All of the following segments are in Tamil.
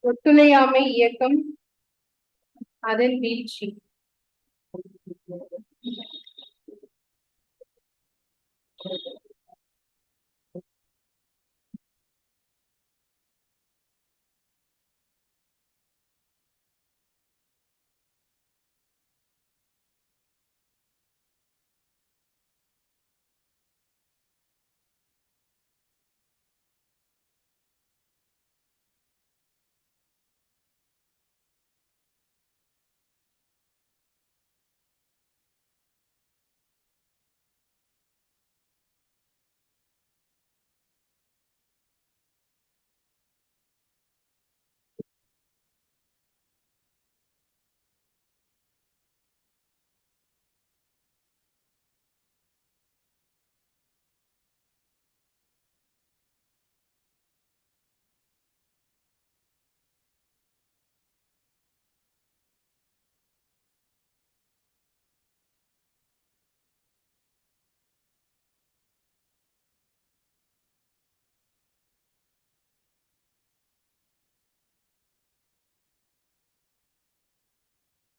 ஒத்துழையாமை இயக்கம் அதன் வீழ்ச்சி.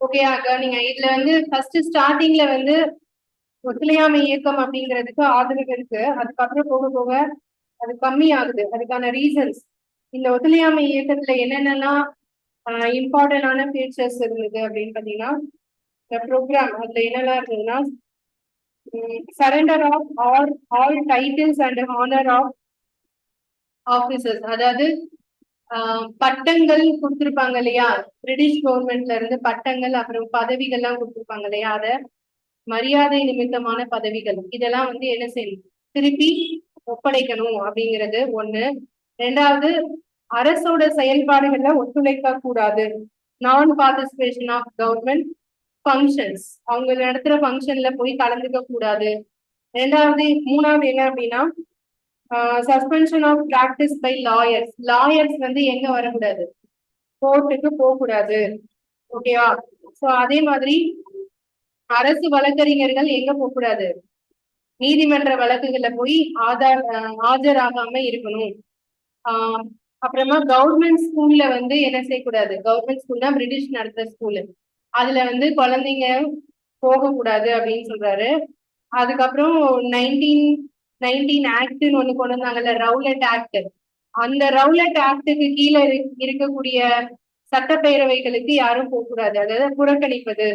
ஓகே அக்கா, நீங்க இதுல வந்து ஃபர்ஸ்ட் ஸ்டார்டிங்ல வந்து ஒத்துழையாமை இயக்கம் அப்படிங்கிறதுக்கு ஆதரவு இருக்கு. அதுக்கப்புறம் போக போக அது கம்மி ஆகுது. அதுக்கான ரீசன்ஸ் இந்த ஒத்துழையாமை இயக்கத்துல என்னென்னலாம் இம்பார்ட்டன்டான ஃபீச்சர்ஸ் இருந்தது அப்படின்னு பாத்தீங்கன்னா, இந்த ப்ரோக்ராம் அதுல என்னெல்லாம் இருந்ததுன்னா, surrender of all titles and honour of officers. அதாவது பட்டங்கள் கொடுத்திருப்பாங்க இல்லையா, பிரிட்டிஷ் கவர்மெண்ட்ல இருந்து பட்டங்கள் அப்புறம் பதவிகள்லாம் கொடுத்திருப்பாங்க இல்லையா, அத மரியாதை நிமித்தமான பதவிகள் இதெல்லாம் வந்து என்ன செய்யணும், திருப்பி ஒப்படைக்கணும் அப்படிங்கிறது ஒண்ணு. ரெண்டாவது, அரசோட செயல்பாடுகள்ல ஒத்துழைக்க கூடாது. நான் பார்ட்டிசிபேஷன் ஆஃப் கவர்மெண்ட் ஃபங்க்ஷன்ஸ், அவங்க நடத்துற ஃபங்க்ஷன்ல போய் கலந்துக்க கூடாது. ரெண்டாவது, மூணாவது என்ன அப்படின்னா, suspension of practice by lawyers. Lawyers வந்து எங்க வரக்கூடாது, கோர்ட்டுக்கு போக கூடாது. ஓகேவா? சோ அதே மாதிரி அரசு வழக்கறிஞர்கள் எங்க போக கூடாது, நீதிமன்ற வழக்குகள்ல போய் ஆஜராகாம இருக்கணும். அப்புறமா கவர்மெண்ட் ஸ்கூல்ல வந்து என்ன செய்யக்கூடாது, கவர்மெண்ட் ஸ்கூல்னா பிரிட்டிஷ் நடத்துற ஸ்கூலு, அதுல வந்து குழந்தைங்க போகக்கூடாது அப்படின்னு சொல்றாரு. அதுக்கப்புறம் 1919 ஆக்ட்னு ஒண்ணு கொண்டு வந்தாங்கல்ல, ரவுலட் ஆக்ட். அந்த ரவுலட் ஆக்டுக்கு கீழே இருக்கக்கூடிய சட்டப்பேரவைகளுக்கு யாரும் போகக்கூடாது, அதாவது புறக்கணிப்பது.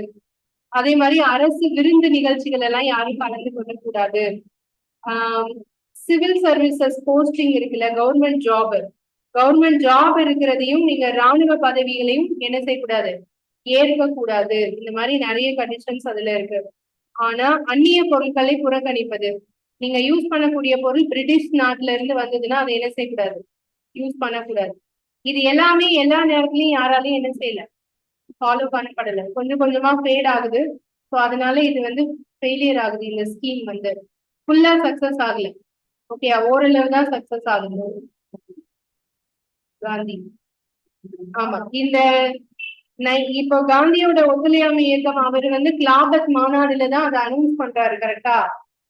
அதே மாதிரி அரசு விருந்து நிகழ்ச்சிகள் எல்லாம் யாரும் கலந்து கொள்ளக்கூடாது. சிவில் சர்வீசஸ் போஸ்டிங் இருக்குல்ல, கவர்மெண்ட் ஜாப் இருக்கிறதையும் நீங்க ராணுவ பதவிகளையும் என்ன செய்யக்கூடாது, ஏற்கக்கூடாது. இந்த மாதிரி நிறைய கண்டிஷன்ஸ் அதுல இருக்கு. ஆனா அந்நிய பொருட்களை புறக்கணிப்பது, நீங்க யூஸ் பண்ணக்கூடிய பொருள் பிரிட்டிஷ் நாட்டுல இருந்து வந்ததுன்னா அதை என்ன செய்யக்கூடாது, யூஸ் பண்ணக்கூடாது. இது எல்லாமே எல்லா நேரத்திலையும் யாராலையும் என்ன செய்யல, ஃபாலோ பண்ணப்படல. கொஞ்சம் கொஞ்சமா ஃபேட் ஆகுது. ஸோ அதனால இது வந்து ஃபெயிலியர் ஆகுது. இந்த ஸ்கீம் வந்து ஃபுல்லா சக்சஸ் ஆகல. ஓகே, ஓரளவு தான் சக்சஸ் ஆகுது. காந்தி, ஆமா. இந்த இப்போ காந்தியோட ஒத்துழையாமை இயக்கம் அவர் வந்து கிளாபத் மாநாடுல தான் அதை அனௌன்ஸ் பண்றாரு, கரெக்டா?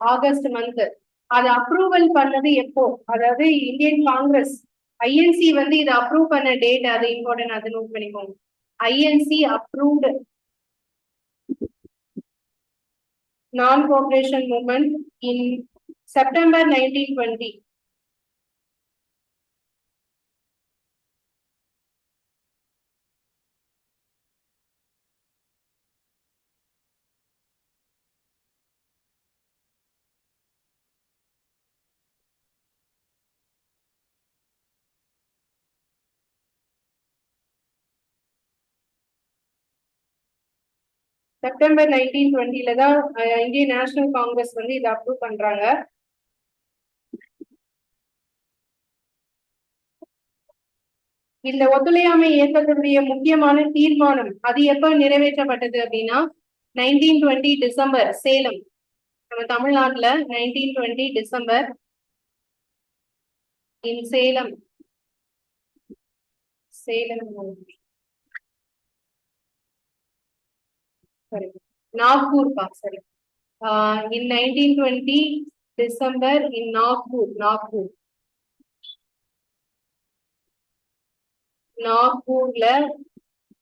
August month. அதை அப்ரூவல் பண்ணது எப்போ, அதாவது இந்தியன் காங்கிரஸ் ஐஎன்சி வந்து இதை அப்ரூவ் பண்ண டேட், அது இம்பார்ட்டன்ட், அதை நோட் பண்ணிக்கோங்க. INC approved non-cooperation movement in September 1920. September 1920ல தான் இந்தியன் நேஷனல் காங்கிரஸ் வந்து இதை அப்ரூவ் பண்றாங்க. இந்த ஒத்துழையாமை இயக்கத்தினுடைய முக்கியமான தீர்மானம் அது எப்ப நிறைவேற்றப்பட்டது அப்படின்னா 1920 டிசம்பர், சேலம், நம்ம தமிழ்நாட்டுல 1920 December in Salem, sorry Nagpur, sorry, in 1920 December in Nagpur. நாக்பூர்ல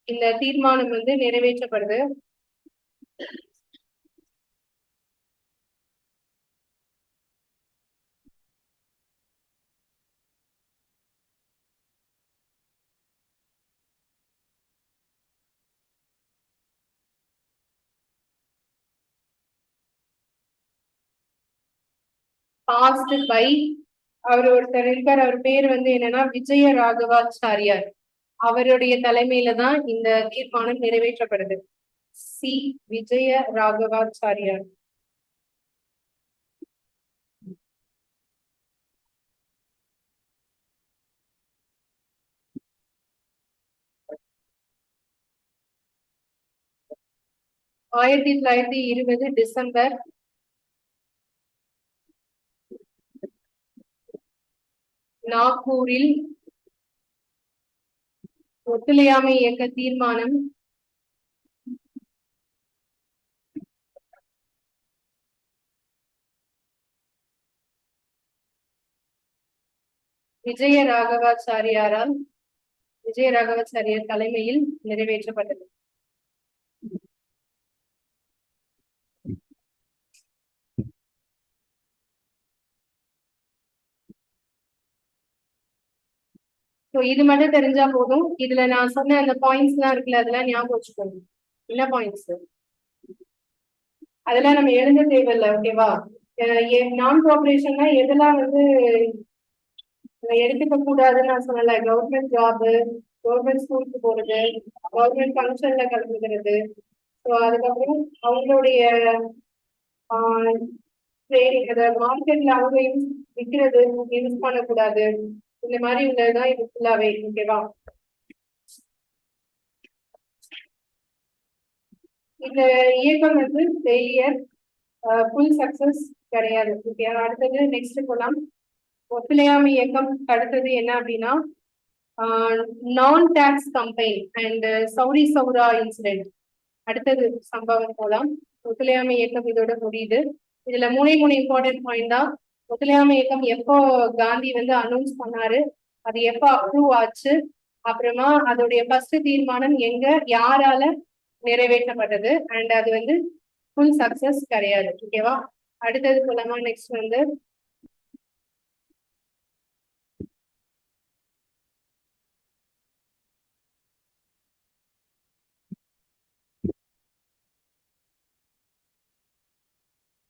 இந்த தீர்மானம் வந்து நிறைவேற்றப்படுது. பாஸ்ட் பை அவர் ஒருத்தர் இருக்கார், அவர் பேர் வந்து என்னன்னா விஜய ராகவாச்சாரியார். அவருடைய தலைமையில தான் இந்த தீர்மானம் நிறைவேற்றப்படுது. சி விஜய ராகவாச்சாரியார். ஆயிரத்தி தொள்ளாயிரத்தி 20 டிசம்பர் நாக்பூரில் ஒத்துழையாமை இயக்க தீர்மானம் விஜய ராகவாச்சாரியாரால் தலைமையில் நிறைவேற்றப்பட்டது. இது மட்டும் தெரிஞ்சா போதும். இதுல நான் சொன்ன அந்த பாயிண்ட்ஸ் எல்லாம் இருக்குல்ல, அதெல்லாம் ஞாபகம் வச்சுக்கோங்க. என்ன பாயிண்ட்ஸ் அதெல்லாம் நம்ம எழுத தேவையில்லை. ஓகேவா? நான் கோஆபரேஷன்னா எதெல்லாம் வந்து எடுத்துக்க கூடாதுன்னு நான் சொன்னல. கவர்மெண்ட் ஜாப், கவர்மெண்ட் ஸ்கூலுக்கு போறது, கவர்மெண்ட் ஃபங்க்ஷன்ல கலந்துக்கிறது, அதுக்கப்புறம் அவங்களுடைய மார்க்கெட்ல அவங்க விற்கிறது யூஸ் பண்ணக்கூடாது. இந்த மாதிரி உள்ளதுதான் இது ஃபுல்லாவே. ஓகேவா? இந்த இயக்கம் வந்து ஃபெயிலியர், ஃபுல் சக்சஸ் கிடையாது. ஓகே, அடுத்தது நெக்ஸ்ட் போலாம். ஒத்துழையாமை இயக்கம் அடுத்தது என்ன அப்படின்னா non tax campaign and Chauri Chaura incident. அடுத்தது சம்பவம் போலாம். ஒத்துழையாமை இயக்கம் இதோட முடியுது. இதுல மூணு இம்பார்ட்டன்ட் பாயிண்ட் தான். ஒத்துழையாமை இயக்கம் எப்போ காந்தி வந்து அனௌன்ஸ் பண்ணாரு, அது எப்போ அப்ரூவ் ஆச்சு, அப்புறமா அதோடைய ஃபர்ஸ்ட் தீர்மானம் எங்க யாரால நிறைவேற்றப்பட்டது, அண்ட் அது வந்து ஃபுல் சக்சஸ் கிடையாது. ஓகேவா? அடுத்தது போலாமா? நெக்ஸ்ட் வந்து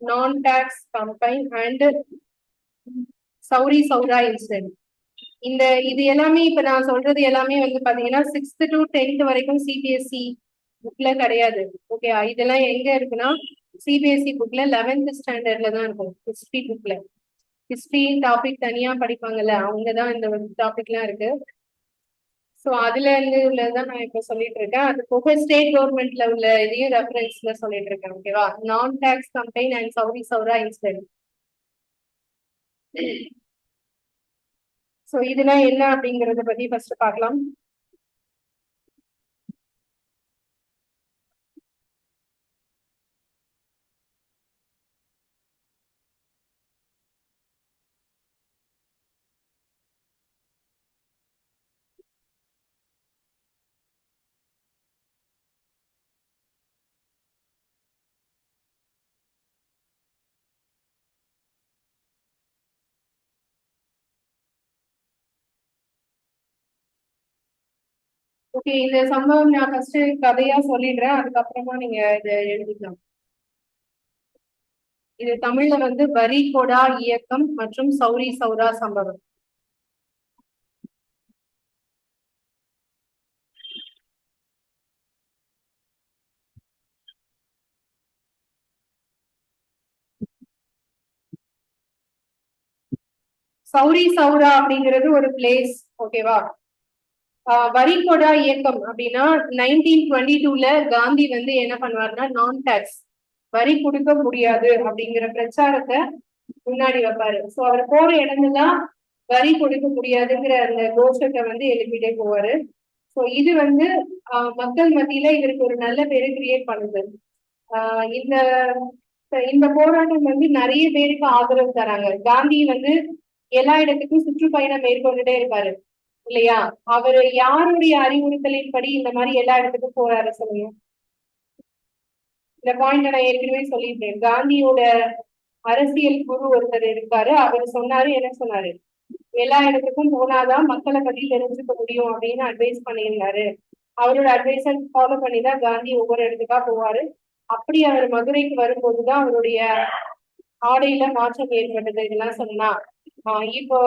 no tax campaign and Chauri Chaura incident. இது எல்லாமே இப்ப நான் சொல்றது எல்லாமே வந்து பாத்தீங்கன்னா 6th to 10th வரைக்கும் சிபிஎஸ்இ புக்ல கிடையாது. ஓகே, இதெல்லாம் எங்க இருக்குன்னா சிபிஎஸ்இ புக்ல 11th ஸ்டாண்டர்ட்ல தான் இருக்கும். ஹிஸ்டரி புக்ல ஹிஸ்டரி டாபிக் தனியா படிப்பாங்கல்ல, அவங்கதான் இந்த டாபிக்லாம் இருக்கு. ஸோ அதுல இருந்து உள்ளதுதான் நான் இப்ப சொல்லிட்டு இருக்கேன். அது போக ஸ்டேட் கவர்மெண்ட்ல உள்ள இதையும் ரெஃபரன்ஸ்ல சொல்லிட்டு இருக்கேன். ஓகேவா? No tax campaign and Chauri Chaura incident. So இதெல்லாம் என்ன அப்படிங்கறத பத்தி ஃபர்ஸ்ட் பார்க்கலாம். ஓகே, இந்த சம்பவம் நான் ஃபர்ஸ்ட் கதையா சொல்லிடுறேன், அதுக்கப்புறமா நீங்க இதை எழுதிக்கலாம். இது தமிழ்ல வந்து வரி கொடா இயக்கம் மற்றும் சௌரி சௌரா சம்பவம். சௌரி சௌரா அப்படிங்கிறது ஒரு பிளேஸ். ஓகேவா? வரிகொடா இயக்கம் அப்படின்னா 1922ல காந்தி வந்து என்ன பண்ணுவாருன்னா நான் டாக்ஸ், வரி கொடுக்க முடியாது அப்படிங்கிற பிரச்சாரத்தை முன்னாடி வைப்பாரு. சோ அவர் போற இடமெல்லாம் வரி கொடுக்க முடியாதுங்கிற அந்த கோஷத்தை வந்து எழுப்பிட்டே போவாரு. சோ இது வந்து மக்கள் மத்தியில இவருக்கு ஒரு நல்ல பேரை கிரியேட் பண்ணுது. இந்த இந்த போராட்டம் வந்து நிறைய பேருக்கு ஆதரவு தராங்க. காந்தி வந்து எல்லா இடத்துக்கும் சுற்றுப்பயணம் மேற்கொண்டுட்டே இருப்பாரு. இல்லையா? அவரு யாருடைய அறிவுறுத்தலின்படி இந்த மாதிரி எல்லா இடத்துக்கும் போறாரு சொல்லுங்க. இந்த பாயிண்ட் நான் ஏற்கனவே சொல்லியிருந்தேன். காந்தியோட அரசியல் குரு ஒருத்தர் இருக்காரு. அவர் சொன்னாரு, என்ன சொன்னாரு, எல்லா இடத்துக்கும் போனாதான் மக்களை பத்தி தெரிஞ்சுக்க முடியும் அப்படின்னு அட்வைஸ் பண்ணியிருந்தாரு. அவரோட அட்வைஸை ஃபாலோ பண்ணிதான் காந்தி ஒவ்வொரு இடத்துக்கா போவாரு. அப்படி அவர் மதுரைக்கு வரும்போதுதான் அவருடைய ஆடையில மாற்றம் ஏற்பட்டது. இதெல்லாம் சொன்னா இப்போ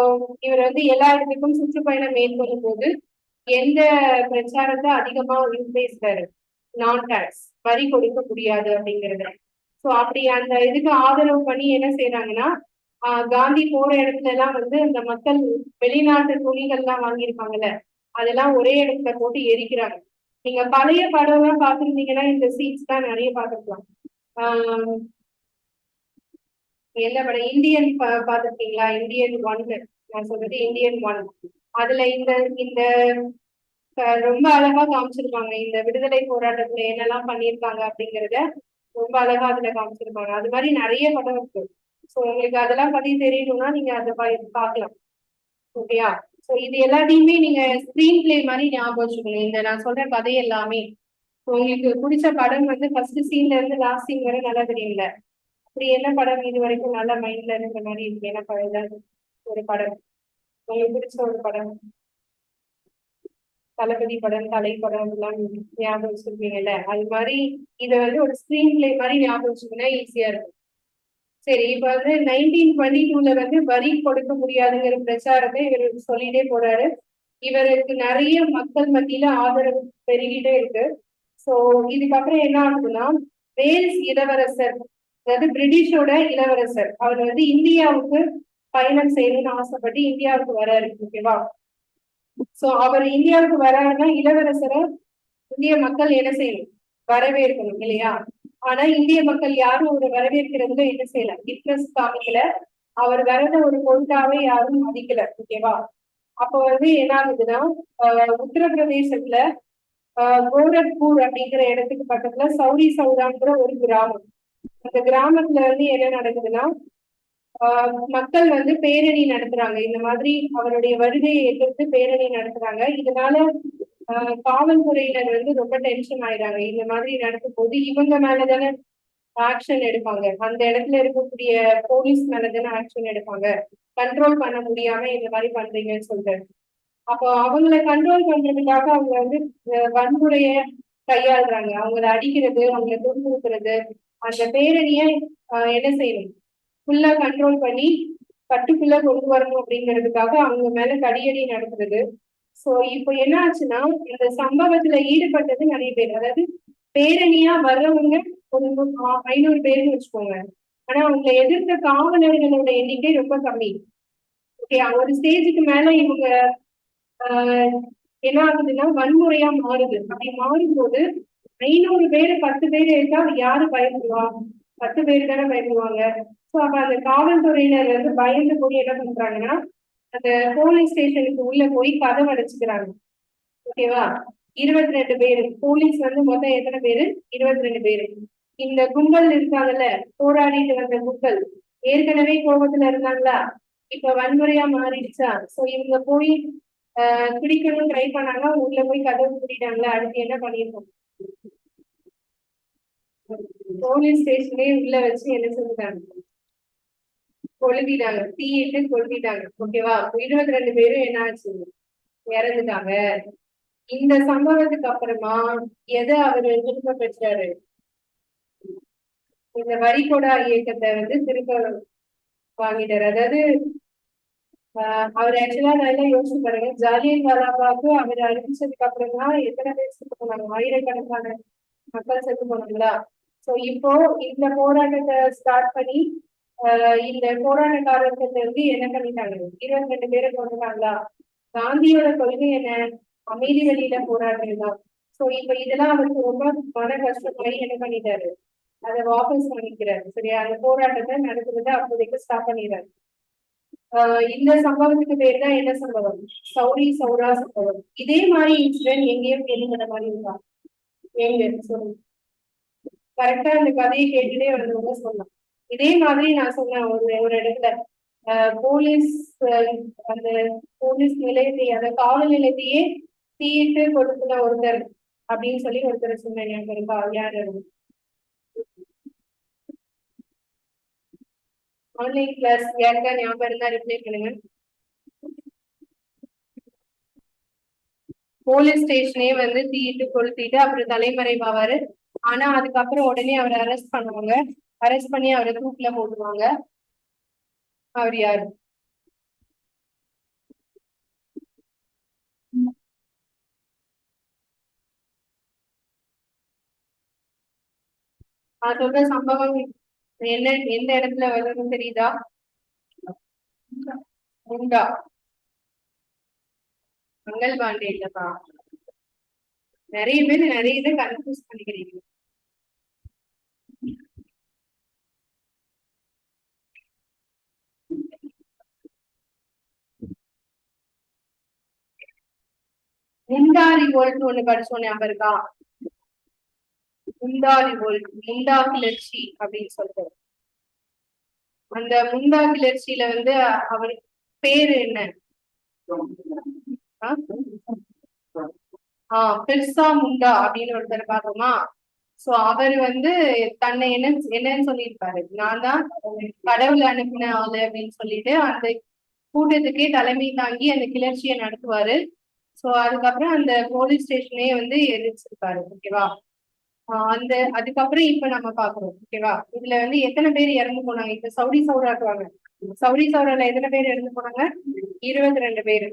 இவர் வந்து எல்லா இடத்துக்கும் சுற்றுப்பயணம் மேற்கொள்ளும் போது எந்த பிரச்சாரத்தை அதிகமா பேசுறாரு, நான் டாக்ஸ், வரி கொடுக்க முடியாது அப்படிங்கிறது. சோ அப்படி அந்த இதுக்கு ஆதரவு பண்ணி என்ன செய்யறாங்கன்னா, காந்தி போற இடத்துல எல்லாம் வந்து இந்த மக்கள் வெளிநாட்டு துணிகள் எல்லாம் வாங்கியிருப்பாங்கல்ல, அதெல்லாம் ஒரே இடத்துல போட்டு எரிக்கிறாங்க. நீங்க பழைய படம் எல்லாம் பாத்துருந்தீங்கன்னா இந்த சீன்ஸ் தான் நிறைய பார்த்துருக்கலாம். ஆஹ் என்ன படம், இந்தியன் பாத்துருக்கீங்களா? இந்தியன் ஒன், நான் சொல்றது இந்தியன் ஒன். அதுல இந்த இந்த ரொம்ப அழகா காமிச்சிருப்பாங்க இந்த விடுதலை போராட்டத்துல என்னெல்லாம் பண்ணியிருக்காங்க அப்படிங்கறத ரொம்ப அழகா அதுல காமிச்சிருப்பாங்க. அது மாதிரி நிறைய படம் இருக்கு. சோ உங்களுக்கு அதெல்லாம் பத்தி தெரியணும்னா நீங்க அதை பார்க்கலாம். ஓகேயா? சோ இது எல்லாத்தையுமே நீங்க ஸ்கிரீன் பிளே மாதிரி ஞாபகம் வச்சுக்கணும். இந்த நான் சொல்ற கதை எல்லாமே உங்களுக்கு பிடிச்ச படம் வந்து ஃபர்ஸ்ட் சீன்ல இருந்து லாஸ்ட் சீன் வரை நல்லா தெரியும்ல. அப்படி என்ன படம் இது வரைக்கும் நல்ல மைண்ட்ல இருக்கிற மாதிரி இருக்கு? என்ன ஏதாவது ஒரு படம் உங்களுக்கு பிடிச்ச ஒரு படம், தளபதி படம், தலை படம் எல்லாம் ஞாபகம் வச்சிருப்பீங்கல்ல, அது மாதிரி இதை வந்து ஒரு ஸ்கிரீன் பிளே மாதிரி ஞாபகம் வச்சுக்கோன்னா ஈஸியா இருக்கும். சரி, இப்ப வந்து 1922 வந்து வரி கொடுக்க முடியாதுங்கிற பிரச்சாரத்தை இவர் சொல்லிட்டே போறாரு. இவருக்கு நிறைய மக்கள் மத்தியில ஆதரவு பெருகிட்டே இருக்கு. சோ இதுக்கப்புறம் என்ன ஆகுதுன்னா, வேல்ஸ் இளவரசர், அதாவது பிரிட்டிஷோட இளவரசர், அவர் வந்து இந்தியாவுக்கு பயணம் செய்யணும்னு ஆசைப்பட்டு இந்தியாவுக்கு வராரு. ஓகேவா? சோ அவர் இந்தியாவுக்கு வராருன்னா இளவரசரை இந்திய மக்கள் என்ன செய்யணும், வரவேற்கணும் இல்லையா? ஆனா இந்திய மக்கள் யாரும் ஒரு வரவேற்கிறதுல என்ன செய்யல, இன்ட்ரெஸ்ட் காமிக்கல. அவர் வரத ஒரு பொருட்டாவே யாரும் மதிக்கல. ஓகேவா? அப்ப வந்து என்ன ஆகுதுன்னா, உத்தரப்பிரதேசத்துல கோரக்பூர் அப்படிங்கிற இடத்துக்கு பக்கத்துல சௌரி சௌராங்கிற ஒரு கிராமம். அந்த கிராமத்துல வந்து என்ன நடக்குதுன்னா, மக்கள் வந்து பேரணி நடத்துறாங்க. இந்த மாதிரி அவருடைய வருகையை எதிர்த்து பேரணி நடத்துறாங்க. இதனால காவல்துறையினர் வந்து ரொம்ப டென்ஷன் ஆயிடுறாங்க. இந்த மாதிரி நடக்கும் போது இவங்க மேலதானே ஆக்ஷன் எடுப்பாங்க, அந்த இடத்துல இருக்கக்கூடிய போலீஸ் மேலதானே ஆக்ஷன் எடுப்பாங்க. கண்ட்ரோல் பண்ண முடியாம இந்த மாதிரி பண்றீங்கன்னு சொல்றாரு. அப்போ அவங்களை கண்ட்ரோல் பண்றதுக்காக அவங்க வந்து வன்முறைய கையாளுறாங்க. அவங்களை அடிக்கிறது, அவங்களை துன்புறுத்துறது, அந்த பேரணிய என்ன செய்யணும், ஃபுல்லா கண்ட்ரோல் பண்ணி கட்டுக்குள்ள கொண்டு வரணும் அப்படிங்கிறதுக்காக அவங்க மேல தடியடி நடத்துறது. சோ இப்போ என்ன ஆச்சுன்னா, இந்த சம்பவத்துல ஈடுபட்டது நிறைய பேர், அதாவது பேரணியா வர்றவங்க ஒரு 500 பேர்னு வச்சுக்கோங்க. ஆனா அவங்களை எதிர்த்த காவலர்களோட எண்ணிக்கை ரொம்ப கம்மி. ஓகே, ஒரு ஸ்டேஜுக்கு மேல இவங்க என்ன ஆகுதுன்னா வன்முறையா மாறுது. அப்படி மாறும்போது 500 பேரு 10 பேர் இருக்கா, யாரு பயப்படுவா? 10 பேர் தானே பயப்படுவாங்க. சோ அப்ப அந்த காவல்துறையினர் வந்து பயந்து போய் என்ன பண்றாங்கன்னா, அந்த போலீஸ் ஸ்டேஷனுக்கு உள்ள போய் கதவை அடைச்சுக்கிறாங்க. ஓகேவா? 22 பேரு போலீஸ் வந்து மொத்தம் எத்தனை பேரு? 22 பேரு. இந்த கும்பல் இருக்காங்கல்ல, போராடிட்டு வந்த கும்பல் ஏற்கனவே கோபத்துல இருந்தாங்களா, இப்ப வன்முறையா மாறிடுச்சா. சோ இவங்க போய் பிடிக்கணும்னு ட்ரை பண்ணாங்க, உள்ள போய் கதவு பூட்டிட்டாங்களா. அடுத்து என்ன பண்ணிருக்கோம், போலீஸ் ஸ்டேஷனே உள்ள வச்சு என்ன செஞ்சுட்டாங்க, கொளுத்திட்டாங்க, தீயிட்டு கொளுத்திட்டாங்க. ஓகேவா? 22 பேரும் என்ன ஆச்சு, இறந்துட்டாங்க. இந்த சம்பவத்துக்கு அப்புறமா எதை அவரு திரும்ப பெற்றாரு, இந்த வரிகொடா இயக்கத்தை வந்து திரும்ப வாங்கிட்டாரு. அதாவது அவர் ஆக்சுவலா நல்லா யோசிச்சு பாருங்க, ஜாலியன் வாலாபாக்கு அவர் அறிவிச்சதுக்கு அப்புறம் தான் எத்தனை பேர் செத்து போனாங்க, ஆயிரக்கணக்கான மக்கள் செத்து போனாங்களா. சோ இப்போ இந்த போராட்டத்தை ஸ்டார்ட் பண்ணி இந்த போராட்டக்காரர்கள் வந்து என்ன பண்ணிட்டாங்க, 22 பேரை கொண்டுட்டாங்களா. காந்தியோட கொள்கை என்ன, அமைதி வழியில போராட்டம் தான். சோ இப்ப இதெல்லாம் அவருக்கு ரொம்ப மன கஷ்டமாயி என்ன பண்ணிட்டாரு, அதை வாபஸ் பண்ணிக்கிறாரு. சரியா? அந்த போராட்டத்தை நடத்துறதை அப்போதைக்கு ஸ்டாப் பண்ணிடுறாரு. இந்த சம்பவத்துக்கு பேர் தான் என்ன சம்பவம், சௌரி சௌரா சம்பவம். இதே மாதிரி இன்சிடென்ட் எங்கேயும் கேள்விப்பட்ட மாதிரி இருக்கா? எங்க சொல்லுங்க. கரெக்டா அந்த கதையை கேட்டுட்டே வந்தவங்க சொல்லலாம். இதே மாதிரி நான் சொன்னேன் ஒரு ஒரு இடத்துல போலீஸ் அந்த போலீஸ் நிலையத்தை அந்த காவல் நிலையத்தையே தீயிட்டு கொடுத்துன ஒருத்தர் அப்படின்னு சொல்லி ஒருத்தர் சொன்னேன் இருக்கா யாரு? ஆன்லைன் கிளாஸ் யாருக்கா ஞாபகம் இருந்தா ரிப்ளை பண்ணுங்க. போலீஸ் ஸ்டேஷனே வந்து தீயிட்டு கொளுத்திட்டு அப்புறம் தலைமறைவாவாரு. ஆனா அதுக்கப்புறம் உடனே அவரை அரெஸ்ட் பண்ணுவாங்க. அரெஸ்ட் பண்ணி அவரை தூக்குல போட்டுருவாங்க. அவர் யாரு? நான் சொல்ற சம்பவம் என்ன எந்த இடத்துல வருதுன்னு தெரியுதா? முண்டா. மங்கள்பாண்டே இல்லப்பா. நிறைய பேர் நிறைய இதை கன்ஃபியூஸ் பண்ணிக்கிறீங்க. முண்டா ரிவோல்ட் ஒண்ணு படிச்சோம் ஞாபகம் இருக்கா? முண்டா ரிவோல்ட், முண்டா கிளர்ச்சி அப்படின்னு சொல்றது. அந்த முண்டா கிளர்ச்சியில வந்து அவருக்கு பேரு என்ன? பிர்சா முண்டா அப்படின்னு ஒருத்தர் பார்த்தோமா? சோ அவர் வந்து தன்னை என்னன்னு சொல்லியிருப்பாரு, நான் தான் கடவுள் அனுப்பின ஆளு அப்படின்னு சொல்லிட்டு அந்த கூட்டத்துக்கே தலைமை தாங்கி அந்த கிளர்ச்சியை நடத்துவாரு. சோ அதுக்கப்புறம் அந்த போலீஸ் ஸ்டேஷனே வந்து எரிச்சிருப்பாரு. ஓகேவா? அந்த அதுக்கப்புறம் இப்ப நம்ம பாக்குறோம். ஓகேவா? இதுல வந்து எத்தனை பேர் இறந்து போனாங்க? இப்ப சவுரி சௌராக்குவாங்க. சவுரி சௌரால எத்தனை பேர் இறந்து போனாங்க? 22 பேரு.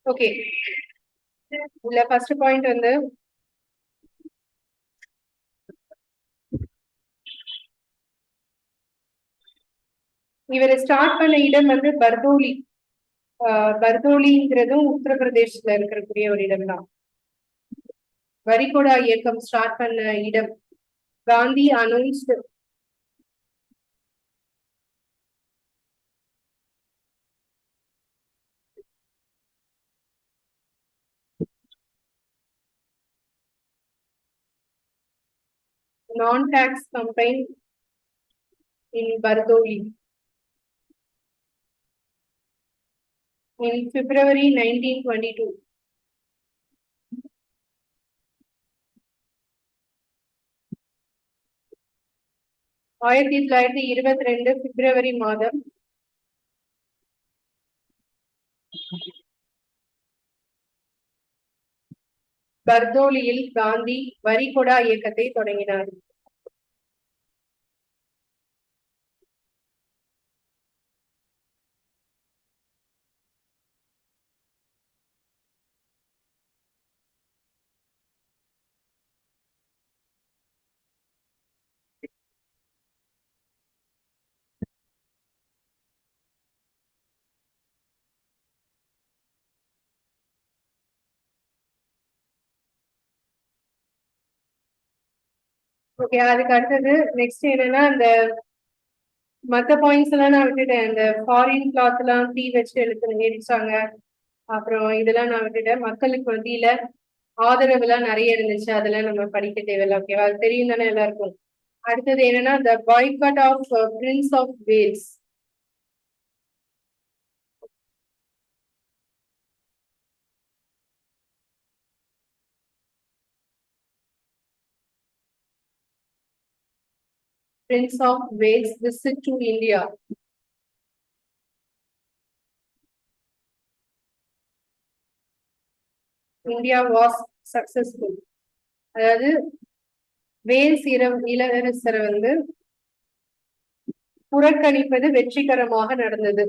ஓகே, இதுல ஃபர்ஸ்ட் பாயிண்ட் வந்து இவர் ஸ்டார்ட் பண்ண இடம் வந்து பர்தோலி. பர்தோலிங்கிறதும் உத்தரப்பிரதேசத்துல இருக்கக்கூடிய ஒரு இடம் தான். வரிகொடா இயக்கம் ஸ்டார்ட் பண்ண இடம். Gandhi announced non-tax campaign in Bardoli in February 1922. ஆயிரத்தி தொள்ளாயிரத்தி 22 பிப்ரவரி மாதம் பர்தோலியில் காந்தி வரிகொடா இயக்கத்தை தொடங்கினார். ஓகே, அதுக்கு அடுத்தது நெக்ஸ்ட் என்னன்னா அந்த மத்த பாயிண்ட்ஸ் எல்லாம் நான் விட்டுட்டேன். இந்த ஃபாரின் கிளாத் எல்லாம் தீ வச்சு எரிச்சாங்க. அப்புறம் இதெல்லாம் நான் விட்டுட்டேன். மக்களுக்கு மத்தியில ஆதரவு எல்லாம் நிறைய இருந்துச்சு, அதெல்லாம் நம்ம படிக்க தேவையில்ல. ஓகேவா? அது தெரியும் தானே எல்லாருக்கும். அடுத்தது என்னன்னா the boycott of prince of Wales. Prince of Wales visit to India. India was successful. அதாவது வேல்ஸ் இளவரசரை வந்து புறக்கணிப்பது வெற்றிகரமாக நடந்தது.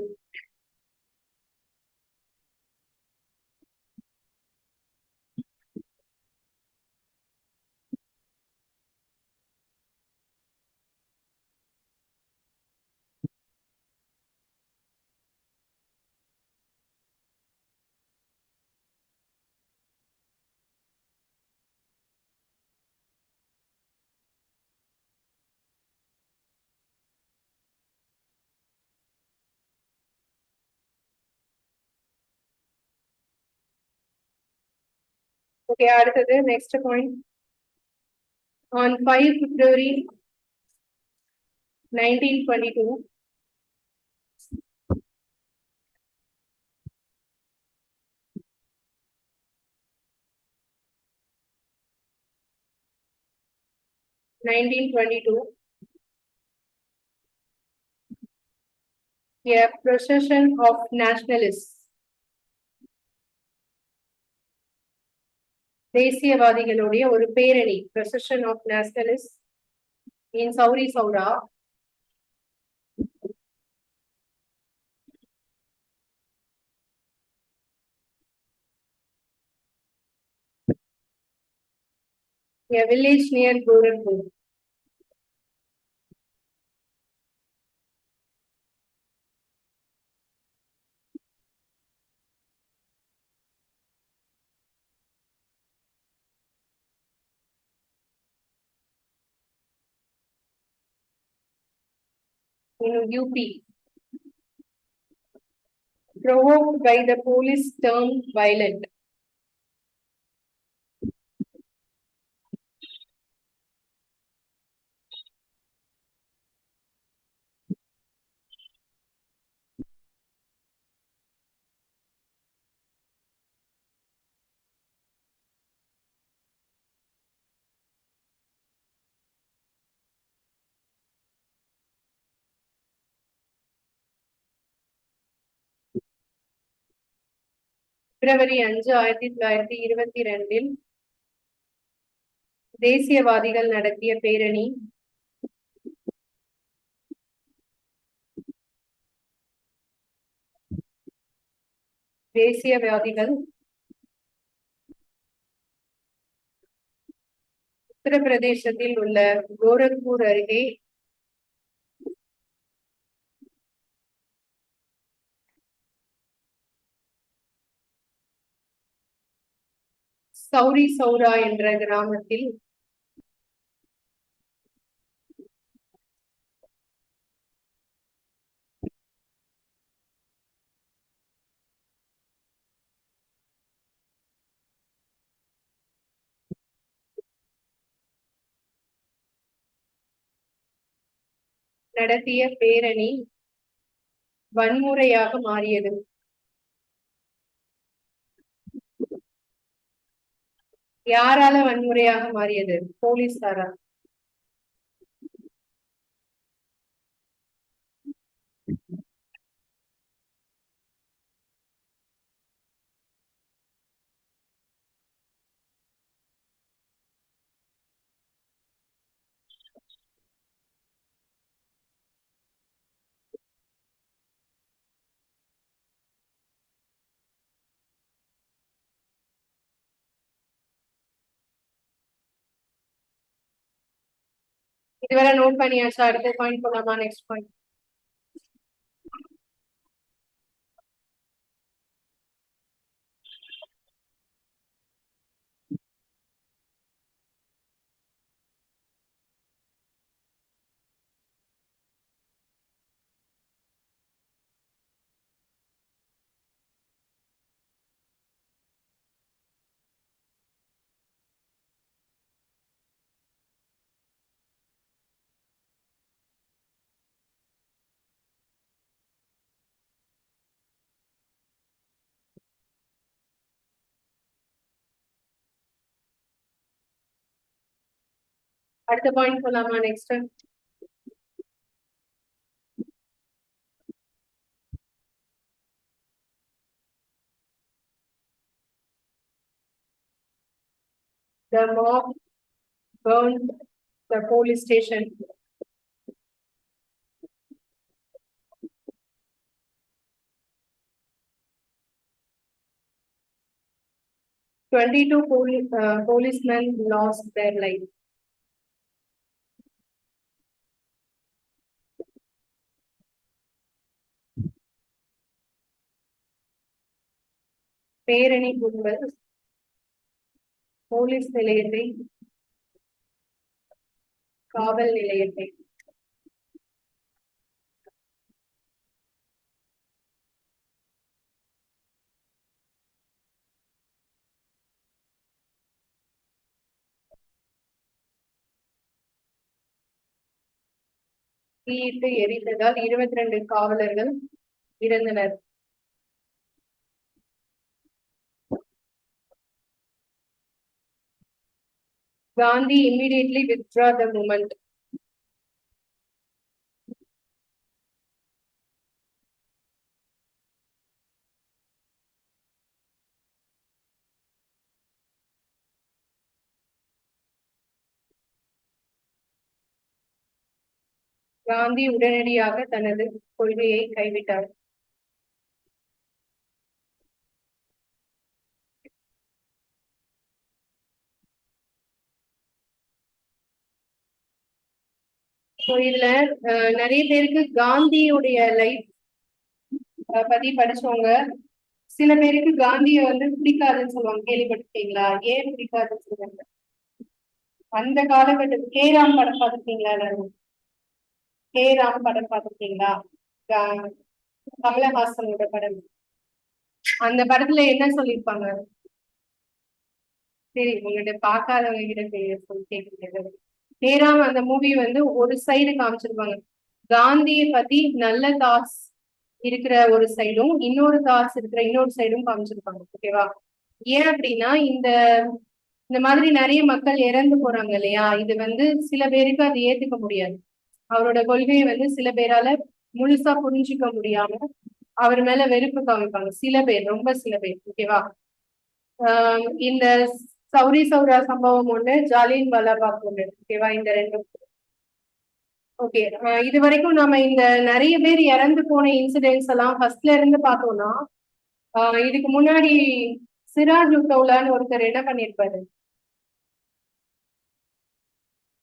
ஓகே, அடுத்தது next point. On 5 February 1922. A procession of nationalists. தேசியவாதிகளுடைய ஒரு பேரணி, procession of nationalists in Sauri Saura. A village near Gorakhpur. In UP. Provoked by the police turned violent. February 5, 1922 தேசியவாதிகள் நடத்திய பேரணி. தேசியவாதிகள் உத்தரப்பிரதேசத்தில் உள்ள கோரக்பூர் அருகே சௌரி சௌரா என்ற கிராமத்தில் நடத்திய பேரணி வன்முறையாக மாறியது. யாரால வன்முறையாக மாறியது? போலீசாரா? இதுவரை நோட் பண்ணியாச்சா? அடுத்த பாயிண்ட் போலாமா? Next point. அடுத்த பாயிண்ட் போலாமா? Next. The mob burned the police station. Twenty-two policemen lost their life. பேரணி கும்பல் போலீஸ் நிலையத்தை, காவல் நிலையத்தை தீயிட்டு எரித்ததால் 22 காவலர்கள் இறந்தனர். Gandhi immediately withdraw the movement. Gandhi உடனடியாக தனது கொள்கையை கைவிட்டார். இதுல நிறைய பேருக்கு காந்தியுடைய லைஃப் பத்தி படிச்சவங்க, சில பேருக்கு காந்திய வந்து பிடிக்காதுன்னு சொல்லுவாங்க. கேள்விப்பட்டிருக்கீங்களா? ஏன் பிடிக்காதுன்னு சொல்லுவாங்க? அந்த காலகட்டத்தில் கேராம் படம் பார்த்துருக்கீங்களா? கேராம் படம் பார்த்துருக்கீங்களா? கமலஹாசனோட படம். அந்த படத்துல என்ன சொல்லியிருப்பாங்க? சரி, உங்ககிட்ட பார்க்காதவங்க கிட்ட சொல்லி கேட்க. கேராம் அந்த மூவி வந்து ஒரு சைடு காமிச்சிருப்பாங்க, காந்தியை பத்தி நல்ல தாட்ஸ் இருக்கிற ஒரு சைடும், இன்னொரு தாட்ஸ் இருக்கிற இன்னொரு சைடும் காமிச்சிருப்பாங்க. ஓகேவா? ஏன் அப்படின்னா இந்த மாதிரி நிறைய மக்கள் இறந்து போறாங்க இல்லையா? இது வந்து சில பேருக்கு அது ஏத்துக்க முடியாது. அவரோட கொள்கையை வந்து சில பேரால முழுசா புரிஞ்சுக்க முடியாம அவர் மேல வெறுப்பு காமிப்பாங்க சில பேர், ரொம்ப சில பேர். ஓகேவா? இந்த சௌரி சௌரா சம்பவம் ஒண்ணு, ஜாலியன் வாலாபாக் ஒண்ணு. ஓகேவா? இந்த ரெண்டும். ஓகே, இது வரைக்கும் நம்ம இந்த நிறைய பேர் இறந்து போன இன்சிடென்ட்ஸ் எல்லாம் ஃபர்ஸ்ட்ல இருந்து பார்த்தோம்னா, இதுக்கு முன்னாடி சிராஜ் உத்தவ்லான்னு ஒருத்தர் என்ன பண்ணிருப்பாரு?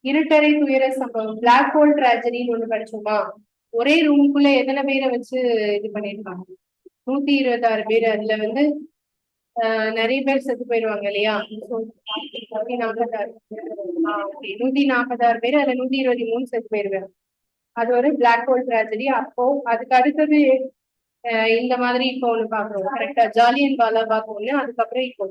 இருட்டறை துயர சம்பவம், பிளாக் ஹோல் டிராஜடின்னு ஒண்ணு படிச்சோமா? ஒரே ரூமுக்குள்ள எத்தனை பேரை வச்சு இது பண்ணிருக்காங்க? 126 பேர். அதுல வந்து நிறைய பேர் செத்து போயிடுவாங்க இல்லையா? 146 பேர், அதுல 123 செத்து போயிருவாங்க. அது ஒரு பிளாக் ஹோல் டிராஜடி. அப்போ அதுக்கு அடுத்தது இந்த மாதிரி இப்போ ஒண்ணு பாக்குறோம். கரெக்டா? ஜாலியன் வாலாபாக் ஒண்ணு, அதுக்கப்புறம் இப்போ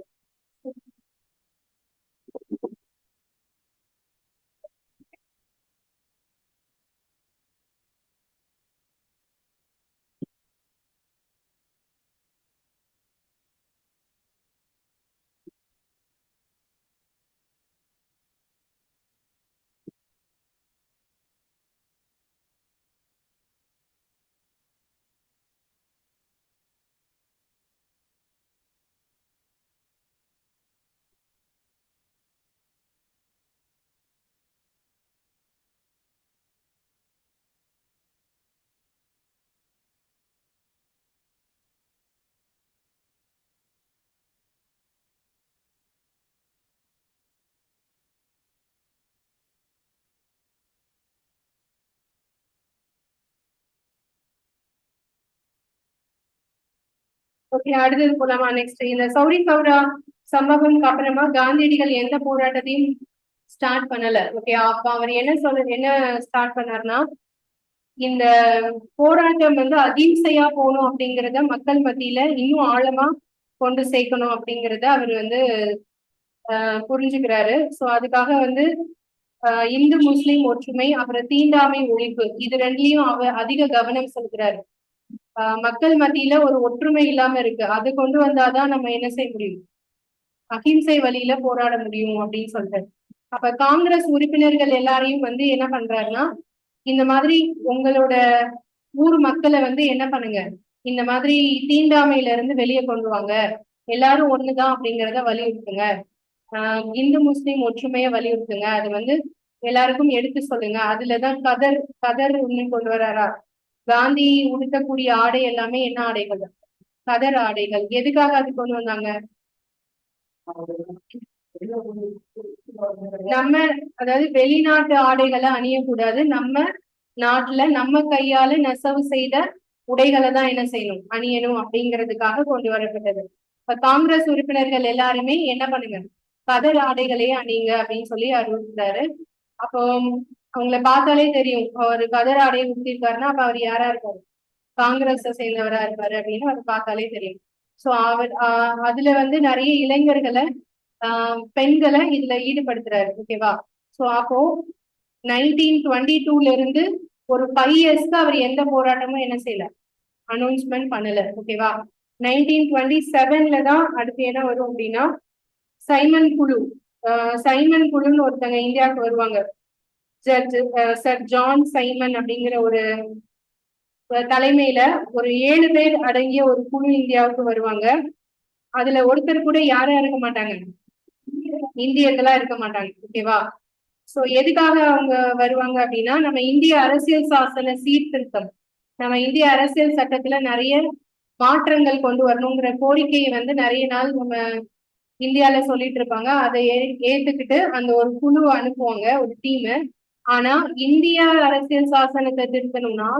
ஓகே, அடுத்தது போலாமா? நெக்ஸ்ட், இந்த சௌரி சௌரா சம்பவம்க்கு அப்புறமா காந்தியடிகள் எந்த போராட்டத்தையும் ஸ்டார்ட் பண்ணல. ஓகே, அப்ப அவர் என்ன ஸ்டார்ட் பண்ணார்னா, இந்த போராட்டம் வந்து அகிம்சையா போகணும் அப்படிங்கிறத மக்கள் மத்தியில இன்னும் ஆழமா கொண்டு சேர்க்கணும் அப்படிங்கிறத அவர் வந்து புரிஞ்சுக்கிறாரு. ஸோ அதுக்காக வந்து இந்து முஸ்லிம் ஒற்றுமை, அப்புறம் தீண்டாமை ஒழிப்பு, இது ரெண்டுலயும் அவர் அதிக கவனம் செலுத்துறாரு. மக்கள் மத்தியில ஒரு ஒற்றுமை இல்லாம இருக்கு, அது கொண்டு வந்தாதான் நம்ம என்ன செய்ய முடியும்? அகிம்சை வழியில போராட முடியும் அப்படின்னு சொல்றாரு. அப்ப காங்கிரஸ் உறுப்பினர்கள் எல்லாரையும் வந்து என்ன பண்றாருன்னா, இந்த மாதிரி உங்களோட ஊர் மக்களை வந்து என்ன பண்ணுங்க, இந்த மாதிரி தீண்டாமையில இருந்து வெளியே கொண்டு வாங்க, எல்லாரும் ஒண்ணுதான் அப்படிங்கிறத வலியுறுத்துங்க, இந்து முஸ்லிம் ஒற்றுமையை வலியுறுத்துங்க, அது வந்து எல்லாருக்கும் எடுத்து சொல்லுங்க. அதுலதான் கதர் கதர் இன்னும் கொண்டு வராரா? காந்தி உடுத்தக்கூடிய ஆடை எல்லாமே என்ன ஆடைகள்? கதர் ஆடைகள். எதுக்காக அது கொண்டு வந்தாங்க? நம்ம, அதாவது வெளிநாட்டு ஆடைகளை அணியக்கூடாது, நம்ம நாட்டுல நம்ம கையால நெசவு செய்த உடைகளை தான் என்ன செய்யணும், அணியணும் அப்படிங்கிறதுக்காக கொண்டு வரப்பட்டது. இப்ப காங்கிரஸ் உறுப்பினர்கள் எல்லாருமே என்ன பண்ணுங்க, கதர் ஆடைகளே அணிங்க அப்படின்னு சொல்லி அறிவுறுத்தாரு. அப்போ அவங்களை பார்த்தாலே தெரியும், அவர் கதர் ஆடையை உடுத்திருக்காருன்னா அப்ப அவர் யாரா இருக்காரு? காங்கிரஸ சேர்ந்தவரா இருப்பாரு அப்படின்னு அவர் பார்த்தாலே தெரியும். சோ அவர் அதுல வந்து நிறைய இளைஞர்களை பெண்களை இதுல ஈடுபடுத்துறாரு. ஓகேவா? சோ அப்போ 1922 இருந்து ஒரு 5 இயர்ஸ்க்கு அவர் எந்த போராட்டமும் என்ன செய்யல, அனௌன்ஸ்மெண்ட் பண்ணல. ஓகேவா? 1927ல தான் அடுத்து என்ன வரும் அப்படின்னா சைமன் குழு. சைமன் குழுன்னு ஒருத்தங்க இந்தியாவுக்கு வருவாங்க. சர் ஜான் சைமன் அப்படிங்கிற ஒரு தலைமையில ஒரு 7 பேர் அடங்கிய ஒரு குழு இந்தியாவுக்கு வருவாங்க. அதுல ஒருத்தர் கூட யாரும் இருக்க மாட்டாங்க, இந்தியர்களா இருக்க மாட்டாங்க. ஓகேவா? சோ எதுக்காக அவங்க வருவாங்க அப்படின்னா, நம்ம இந்திய அரசியல் சாசன சீர்திருத்தம், நம்ம இந்திய அரசியல் சட்டத்துல நிறைய மாற்றங்கள் கொண்டு வரணுங்கிற கோரிக்கையை வந்து நிறைய நாள் நம்ம இந்தியால சொல்லிட்டு இருப்பாங்க. அதை ஏத்துக்கிட்டு அந்த ஒரு குழு அனுப்புவாங்க, ஒரு டீம். ஆனா இந்திய அரசியல் சாசனத்தை திருத்தணும்னா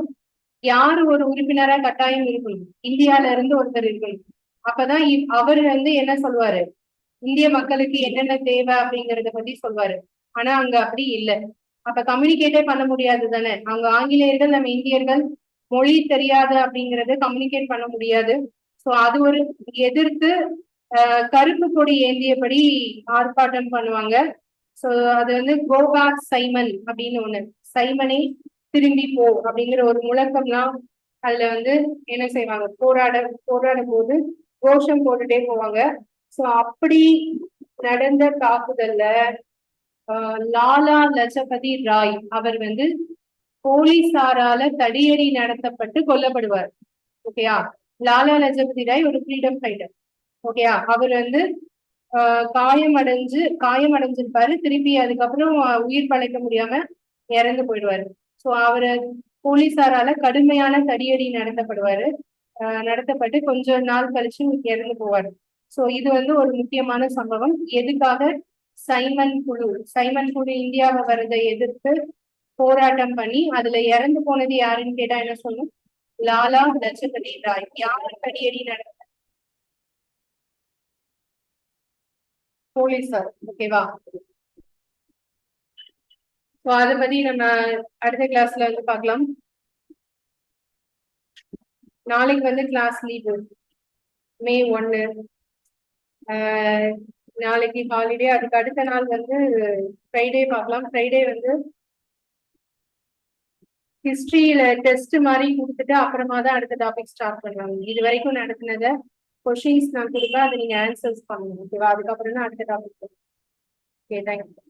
யாரு ஒரு உறுப்பினரா கட்டாயம் இருக்கணும், இந்தியால இருந்து ஒருத்தர் இருக்கணும். அப்பதான் அவர் வந்து என்ன சொல்லுவாரு, இந்திய மக்களுக்கு என்னென்ன தேவை அப்படிங்கறத பத்தி சொல்வாரு. ஆனா அங்க அப்படி இல்லை. அப்ப கம்யூனிகேட்டே பண்ண முடியாது தானே. அவங்க ஆங்கிலேயர்கள், நம்ம இந்தியர்கள் மொழி தெரியாது அப்படிங்கறத கம்யூனிகேட் பண்ண முடியாது. சோ அது ஒரு எதிர்த்து கருப்பு கொடி ஏந்தியபடி ஆர்ப்பாட்டம் பண்ணுவாங்க. சோ அது வந்து கோபேக் சைமன் அப்படின்னு ஒண்ணு, சைமனை திரும்பி போ அப்படிங்கிற ஒரு முழக்கம்லாம் அதுல வந்து என்ன செய்வாங்க, போராடும் போது கோஷம் போட்டுட்டே போவாங்க. சோ அப்படி நடந்த தாக்குதல்ல லாலா லஜபதி ராய் அவர் வந்து போலீசாரால தடியடி நடத்தப்பட்டு கொல்லப்படுவார். ஓகேயா? லாலா லஜபதி ராய் ஒரு ஃப்ரீடம் ஃபைட்டர். ஓகேயா? அவர் வந்து காயமடைஞ்சிருப்பாரு. திருப்பி அதுக்கப்புறம் உயிர் பழைக்க முடியாம இறந்து போயிடுவாரு. சோ அவரு போலீசாரால கடுமையான தடியடி நடத்தப்பட்டு கொஞ்ச நாள் கழிச்சு இறந்து போவாரு. சோ இது வந்து ஒரு முக்கியமான சம்பவம். எதுக்காக? சைமன் குழு இந்தியாவை வரதை எதிர்த்து போராட்டம் பண்ணி அதுல இறந்து போனது யாருன்னு கேட்டா என்ன சொல்லணும், லாலா லஜபதி ராய். யார் தடியடி நடத்த? போலீஸார். ஓகேவா? சோ அதை பத்தி நம்ம அடுத்த கிளாஸ்ல வந்து பார்க்கலாம். நாளைக்கு வந்து கிளாஸ் லீவு, May 1. நாளைக்கு ஹாலிடே. அதுக்கு அடுத்த நாள் வந்து ஃப்ரைடே பார்க்கலாம். ஃப்ரைடே வந்து ஹிஸ்டரியில டெஸ்ட் மாதிரி கொடுத்துட்டு அப்புறமா தான் அடுத்த டாபிக் ஸ்டார்ட் பண்ணுவாங்க. இது வரைக்கும் நடத்தினத கொஷின்ஸ் நான் கொடுத்தா அதை நீங்க ஆன்சர்ஸ் பண்ணணும். ஓகேவா? அதுக்கப்புறம் தான் அடுத்த டாபிக். Okay, thank you.